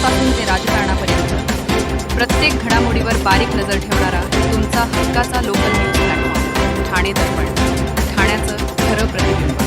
राजकारणापासून ते राजकारणापर्यंत प्रत्येक घडामोडीवर बारीक नजर ठेवणारा तुमचा हक्काचा लोकल न्यूज प्लॅटफॉर्म ठाणे दर्पण, ठाण्याचं खरं प्रतिबिंब.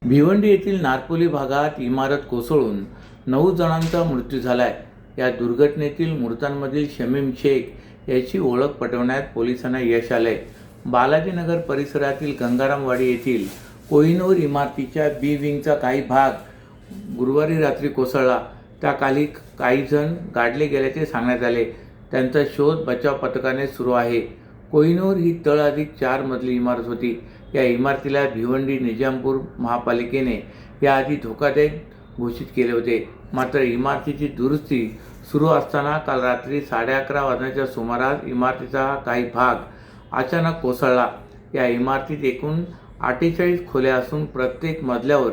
भिवंडी येथील नारपोली भागात इमारत कोसळून 9 जणांचा मृत्यू झालाय. या दुर्घटनेतील मृतांमधील शमीम शेख याची ओळख पटवण्यात पोलिसांना यश आलंय. बालाजीनगर परिसरातील गंगारामवाडी येथील कोहिनूर इमारतीच्या बी विंगचा काही भाग गुरुवारी रात्री कोसळला. त्याखाली काही जण गाडले गेल्याचे सांगण्यात आले. त्यांचा शोध बचाव पथकाने सुरू आहे. कोहिनूर ही तळ अधिक 4 मजली इमारत होती. या इमारतीला भिवंडी निजामपूर महापालिकेने याआधी धोकादायक घोषित केले होते. मात्र इमारतीची दुरुस्ती सुरू असताना काल रात्री 11:30 वाजण्याच्या सुमारास इमारतीचा काही भाग अचानक कोसळला. या इमारतीत एकूण 48 खोल्या असून प्रत्येक मजल्यावर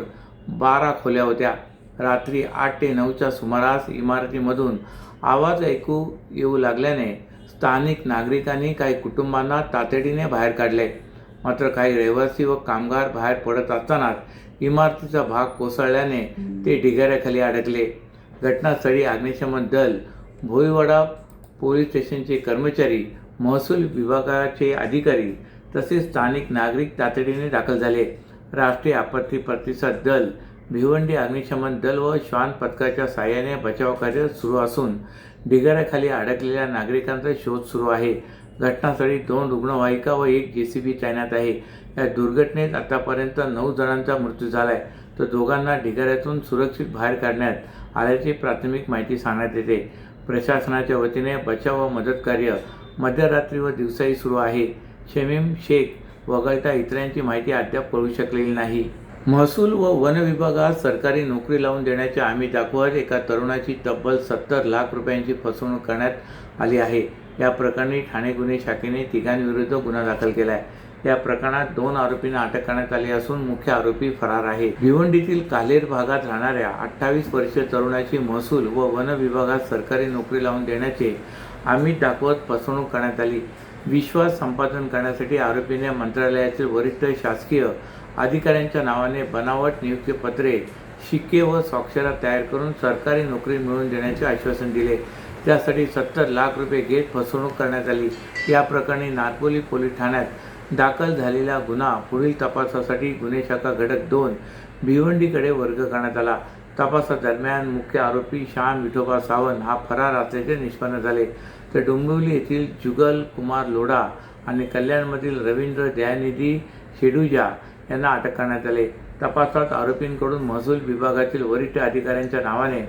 12 खोल्या होत्या. रात्री 8 ते 9च्या सुमारास इमारतीमधून आवाज ऐकू येऊ लागल्याने स्थानिक नागरिकांनी काही कुटुंबांना तातडीने बाहेर काढले. मात्र काही रहिवासी व कामगार बाहेर पडत असतानाच इमारतीचा भाग कोसळल्याने ते ढिगाऱ्याखाली अडकले. घटनास्थळी अग्निशमन दल, भोईवाडा पोलीस स्टेशनचे कर्मचारी, महसूल विभागाचे अधिकारी तसेच स्थानिक नागरिक तातडीने दाखल झाले. राष्ट्रीय आपत्ती प्रतिसाद दल, भिवंडी अग्निशमन दल व श्वान पथकाच्या साहाय्याने बचाव कार्य सुरू असून ढिगाऱ्याखाली अडकलेल्या नागरिकांचा शोध सुरू आहे. घटनास्थळी 2 रुग्णवाहिका व 1 JCB तैनात आहे. या दुर्घटनेत आतापर्यंत 9 जणांचा मृत्यू झाला आहे, तर दोघांना ढिगाऱ्यातून सुरक्षित बाहेर काढण्यात आल्याची प्राथमिक माहिती सांगण्यात येते. प्रशासनाच्या वतीने बचाव व मदत कार्य मध्यरात्री व दिवसाही सुरू आहे. शमीम शेख वगळता इतरांची माहिती अद्याप कळू शकलेली नाही. महसूल व वन विभागात सरकारी नोकरी लावून देण्याचे आम्ही दाखवत एका तरुणाची तब्बल 70 लाख रुपयांची फसवणूक करण्यात आली आहे. या प्रकरणी ठाणे गुन्हे शाखेने तिघांविरुद्ध गुन्हा दाखल केला आहे. या प्रकरणात 2 आरोपींना अटक करण्यात आली असून मुख्य आरोपी फरार आहे. भिवंडीतील कालेर भागात राहणाऱ्या 28 वर्षीय तरुणाची महसूल व वन विभागात सरकारी नोकरी लावून देण्याचे आम्ही दाखवत फसवणूक करण्यात आली. विश्वास संपादन करण्यासाठी आरोपीने मंत्रालयातील वरिष्ठ शासकीय अधिकाऱ्यांच्या नावाने बनावट नियुक्तीपत्रे, शिक्के व स्वाक्षऱ्या तयार करून सरकारी नोकरी मिळवून देण्याचे आश्वासन दिले. त्यासाठी 70 लाख रुपये घेत फसवणूक करण्यात आली. या प्रकरणी नारपोली पोलीस ठाण्यात दाखल झालेला गुन्हा पुढील तपासासाठी गुन्हे शाखा घटक 2 भिवंडीकडे वर्ग करण्यात आला. तपासादरम्यान मुख्य आरोपी श्याम विठोबा सावंत हा फरार असल्याचे निष्पन्न झाले, तर डोंबिवली येथील जुगल कुमार लोढा आणि कल्याणमधील रवींद्र दयानिधी शेडुजा यांना अटक करण्यात आले. तपासात आरोपींकडून महसूल विभागातील वरिष्ठ अधिकाऱ्यांच्या नावाने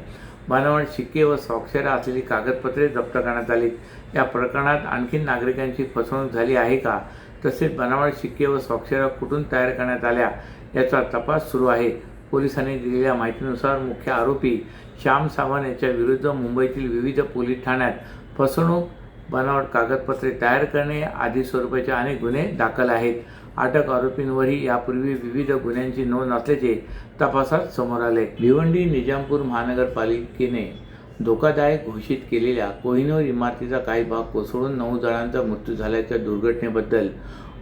बनावट शिक्के व स्वाक्षऱ्या असलेली कागदपत्रे जप्त करण्यात आली. या प्रकरणात आणखी नागरिकांची फसवणूक झाली आहे का, तसेच बनावट शिक्के व स्वाक्षऱ्या कुठून तयार करण्यात आल्या याचा तपास सुरू आहे. पोलिसांनी दिलेल्या माहितीनुसार मुख्य आरोपी श्याम सावंत यांच्या विरुद्ध मुंबईतील विविध पोलीस ठाण्यात फसवणूक, बनावट कागदपत्रे तयार करणे आदी स्वरूपाचे अनेक गुन्हे दाखल आहेत. अटक आरोपींवरही यापूर्वी विविध गुन्ह्यांची नोंद असल्याचे तपासात समोर आले. भिवंडी निजामपूर महानगरपालिकेने धोकादायक घोषित केलेल्या कोहिनूर इमारतीचा काही भाग कोसळून 9 जणांचा मृत्यू झाल्याच्या दुर्घटनेबद्दल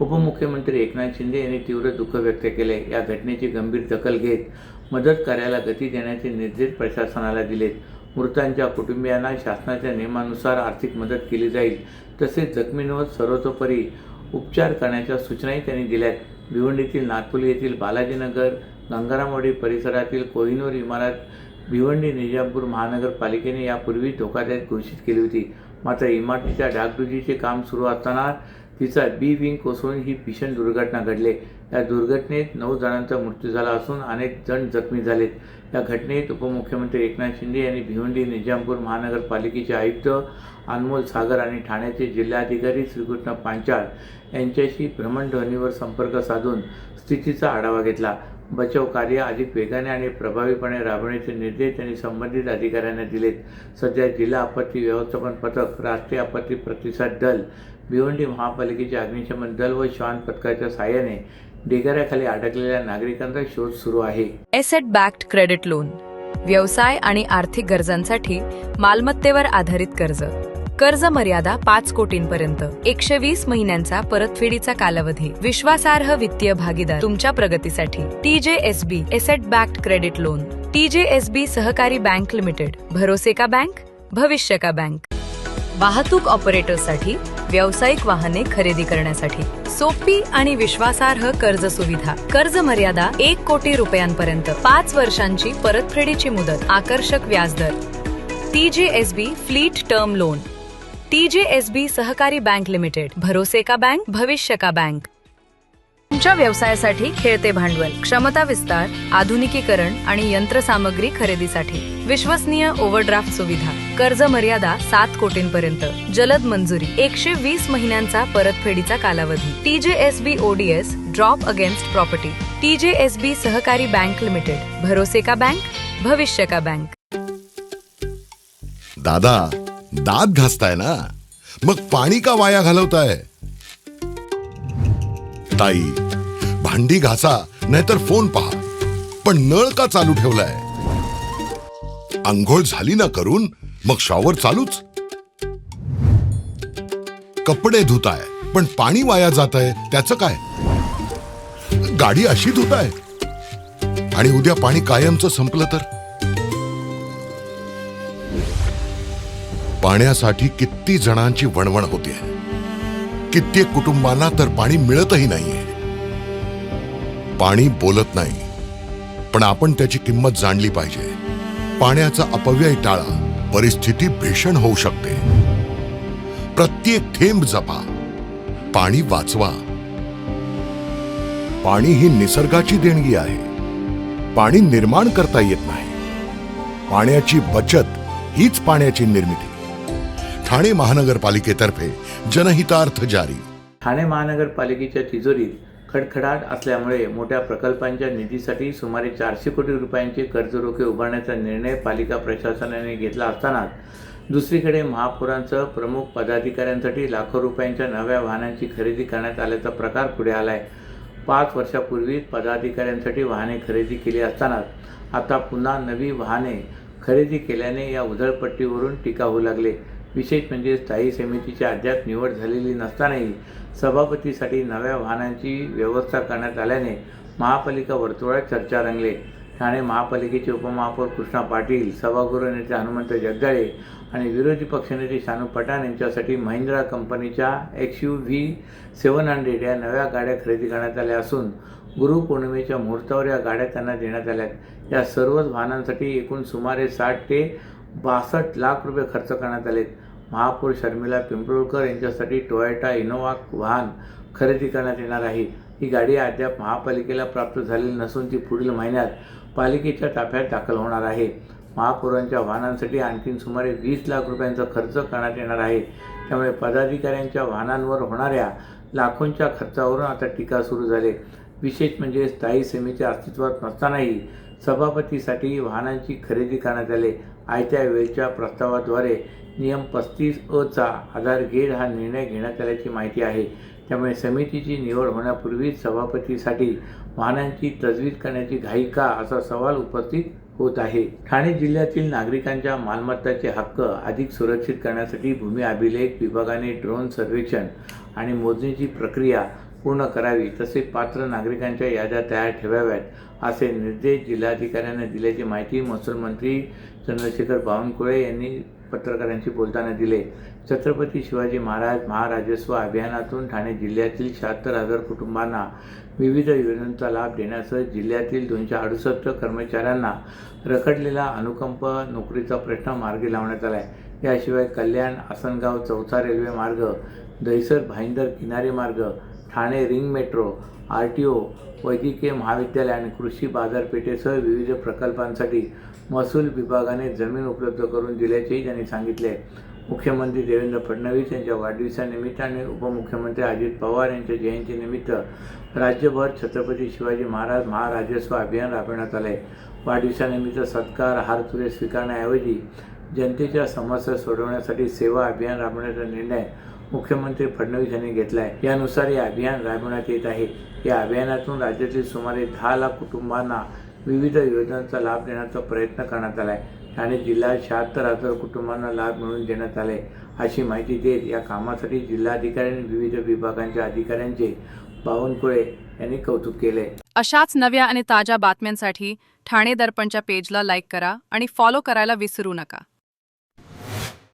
उपमुख्यमंत्री एकनाथ शिंदे यांनी तीव्र दुःख व्यक्त केले. या घटनेची गंभीर दखल घेत मदत कार्याला गती देण्याचे निर्देश प्रशासनाला दिलेत. मृतांच्या कुटुंबियांना शासनाच्या नियमानुसार आर्थिक मदत केली जाईल, तसेच जखमींवर सर्वतोपरी उपचार करण्याच्या सूचनाही त्यांनी दिल्यात. भिवंडीतील नारपोली येथील बालाजीनगर गंगारामवाडी परिसरातील कोहिनूर इमारत भिवंडी निजामपूर महानगरपालिकेने यापूर्वी धोकादायक घोषित केली होती. मात्र इमारतीच्या डागडुजीचे काम सुरू असताना तिचा बी विंग कोसळून ही भीषण दुर्घटना घडली. या दुर्घटनेत 9 जणांचा मृत्यू झाला असून अनेक जण जखमी झालेत. या घटनेत उपमुख्यमंत्री एकनाथ शिंदे यांनी भिवंडी निजामपूर महानगरपालिकेचे आयुक्त अनमोल सागर आणि ठाण्याचे जिल्हाधिकारी श्रीकृष्ण पांचाळ यांच्याशी भ्रमणध्वनीवर संपर्क साधून स्थितीचा आढावा घेतला. बचाव कार्य अधिक वेगाने आणि प्रभावीपणे राबवण्याचे निर्देश त्यांनी संबंधित अधिकाऱ्यांना दिलेत. सध्या जिल्हा आपत्ती व्यवस्थापन पथक, राष्ट्रीय आपत्ती प्रतिसाद दल, भिवंडी महापालिकेचे अग्निशमन दल व श्वान पथकाच्या साहाय्याने ढिगाऱ्याखाली अडकलेल्या नागरिकांचा शोध सुरू आहे. एसेट बॅक्ड क्रेडिट लोन, व्यवसाय आणि आर्थिक गरजांसाठी मालमत्तेवर आधारित कर्ज. कर्ज मर्यादा 5 कोटींपर्यंत, 120 महिन्यांचा परतफेडीचा कालावधी, विश्वासार्ह वित्तीय भागीदार तुमच्या प्रगतीसाठी. TJSB asset backed credit loan. TJSB सहकारी बँक लिमिटेड, भरोसे का बँक, भविष्य का बँक. वाहतूक ऑपरेटरसाठी व्यावसायिक वाहने खरेदी करण्यासाठी सोपी आणि विश्वासार्ह कर्ज सुविधा. कर्ज मर्यादा 1 कोटी रुपयांपर्यंत, 5 वर्षांची परतफेडीची मुदत, आकर्षक व्याजदर. TJSB fleet term loan. TJSB सहकारी बँक लिमिटेड, भरोसे का बँक, भविष्य का बँक. तुमच्या व्यवसायासाठी खेळते भांडवल, क्षमता विस्तार, आधुनिकीकरण आणि यंत्रसामग्री खरेदीसाठी विश्वसनीय ओव्हरड्राफ्ट सुविधा. कर्ज मर्यादा 7 कोटींपर्यंत, जलद मंजुरी, 120 महिन्यांचा परतफेडीचा कालावधी. TJSB ODS drop against property. TJSB सहकारी बँक लिमिटेड, भरोसे का बँक, भविष्य का बँक. दादा, दात घासताय ना, मग पाणी का वाया घालवताय? ताई, भांडी घासा नाहीतर फोन पहा, पण नळ का चालू ठेवलाय? अंघोळ झाली ना करून, मग शॉवर चालूच. कपडे धुताय पण पाणी वाया जात आहे, त्याचं काय? गाडी अशी धुताय आणि उद्या पाणी कायमचं संपलं तर? पाण्यासाठी किती जणांची वणवण होते. कित्येक कुटुंबांना तर पाणी मिळतही नाहीये. पाणी बोलत नाही, पण आपण त्याची किंमत जाणली पाहिजे. पाण्याचा अपव्यय टाळा, परिस्थिती भीषण होऊ शकते. प्रत्येक थेंब जपा, पाणी वाचवा. पाणी ही निसर्गाची देणगी आहे. पाणी निर्माण करता येत नाही. पाण्याची बचत हीच पाण्याची निर्मिती. ठाणे महानगरपालिकेतर्फे जनहितार्थ जारी. ठाणे महानगरपालिकेच्या तिजोरीत खडखडाट असल्यामुळे मोठ्या प्रकल्पांच्या निधीसाठी सुमारे 400 कोटी रुपयांचे कर्जरोखे उभारण्याचा निर्णय पालिका प्रशासनाने घेतला असतानाच दुसरीकडे महापौरांसह प्रमुख पदाधिकाऱ्यांसाठी लाखो रुपयांच्या नव्या वाहनांची खरेदी करण्यात आल्याचा प्रकार पुढे आलाय. 5 वर्षापूर्वी पदाधिकाऱ्यांसाठी वाहने खरेदी केली असतानाच आता पुन्हा नवी वाहने खरेदी केल्याने या उधळपट्टीवरून टीका होऊ लागले. विशेष म्हणजे स्थायी समितीची अद्याप निवड झालेली नसतानाही सभापतीसाठी नव्या वाहनांची व्यवस्था करण्यात आल्याने महापालिका वर्तुळात चर्चा रंगले. ठाणे महापालिकेचे उपमहापौर कृष्णा पाटील, सभागृह नेते हनुमंत जगदाळे आणि विरोधी पक्षनेते शानू पठाण यांच्यासाठी महिंद्रा कंपनीच्या XUV 700 या नव्या गाड्या खरेदी करण्यात आल्या असून गुरुपौर्णिमेच्या मुहूर्तावर या गाड्या त्यांना देण्यात आल्यात. या सर्वच वाहनांसाठी एकूण सुमारे 60 ते 62 लाख रुपये खर्च करण्यात आलेत. महापौर शर्मिला पिंपळकर यांच्यासाठी टोयोटा इनोव्हा वाहन खरेदी करण्यात येणार आहे. ही गाडी अद्याप महापालिकेला प्राप्त झालेली नसून ती पुढील महिन्यात पालिकेच्या ताफ्यात दाखल होणार आहे. महापौरांच्या वाहनांसाठी आणखी सुमारे 20 लाख रुपयांचा खर्च करण्यात येणार आहे. त्यामुळे पदाधिकाऱ्यांच्या वाहनांवर होणाऱ्या लाखोंच्या खर्चावरून आता टीका सुरू झाली. विशेष म्हणजे स्थायी समिती अस्तित्वात नसतानाही सभापतीसाठी वाहनांची खरेदी करण्यात आली. आयत्या वेळच्या प्रस्तावाद्वारे नियम 35A चा आधार घेत हा निर्णय घेण्यात आल्याची माहिती आहे. त्यामुळे समितीची निवड होण्यापूर्वीच सभापतीसाठी वाहनांची तजवीज करण्याची घाई का, असा सवाल उपस्थित होत आहे. ठाणे जिल्ह्यातील नागरिकांच्या मालमत्ताचे हक्क अधिक सुरक्षित करण्यासाठी भूमी अभिलेख विभागाने ड्रोन सर्वेक्षण आणि मोजणीची प्रक्रिया पूर्ण करावी, तसेच पात्र नागरिकांच्या याद्या तयार ठेवाव्यात, असे निर्देश जिल्हाधिकाऱ्यांना दिल्याची माहिती महसूल मंत्री चंद्रशेखर बावनकुळे यांनी पत्रकारांशी बोलताना दिले. छत्रपती शिवाजी महाराज महाराजस्व अभियानातून ठाणे जिल्ह्यातील 76,000 कुटुंबांना विविध योजनांचा लाभ देण्यासह जिल्ह्यातील 268 कर्मचाऱ्यांना रखडलेला अनुकंप नोकरीचा प्रश्न मार्गी लावण्यात आला आहे. याशिवाय कल्याण आसनगाव चौथा रेल्वे मार्ग, दहिसर भाईंदर किनारी मार्ग, ठाणे रिंग मेट्रो, RTO, वैद्यकीय महाविद्यालय आणि कृषी बाजारपेठेसह विविध प्रकल्पांसाठी महसूल विभागाने जमीन उपलब्ध करून दिल्याचेही त्यांनी सांगितले. मुख्यमंत्री देवेंद्र फडणवीस यांच्या वाढदिवसानिमित्त आणि उपमुख्यमंत्री अजित पवार यांच्या जयंतीनिमित्त राज्यभर छत्रपती शिवाजी महाराज महाराजस्व अभियान राबवण्यात आले. वाढदिवसानिमित्त सत्कार हारतुरे स्वीकारण्याऐवजी जनतेच्या समस्या सोडवण्यासाठी सेवा अभियान राबवण्याचा निर्णय मुख्यमंत्री फडणवीस यांनी घेतला आहे. यानुसार हे अभियान राबवण्यात येत आहे. या अभियानातून राज्यातील सुमारे 10 लाख कुटुंबांना विविध योजनांचा लाभ देण्याचा प्रयत्न करण्यात आला आहे. ठाणे जिल्ह्यात 76,000 कुटुंबांना लाभ मिळवून देण्यात आले, अशी माहिती देत या कामासाठी जिल्हाधिकाऱ्यांनी विविध विभागांच्या अधिकाऱ्यांचे बावनकुळे यांनी कौतुक केले. अशाच नव्या आणि ताज्या बातम्यांसाठी ठाणे दर्पणच्या पेजला लाईक करा आणि फॉलो करायला विसरू नका.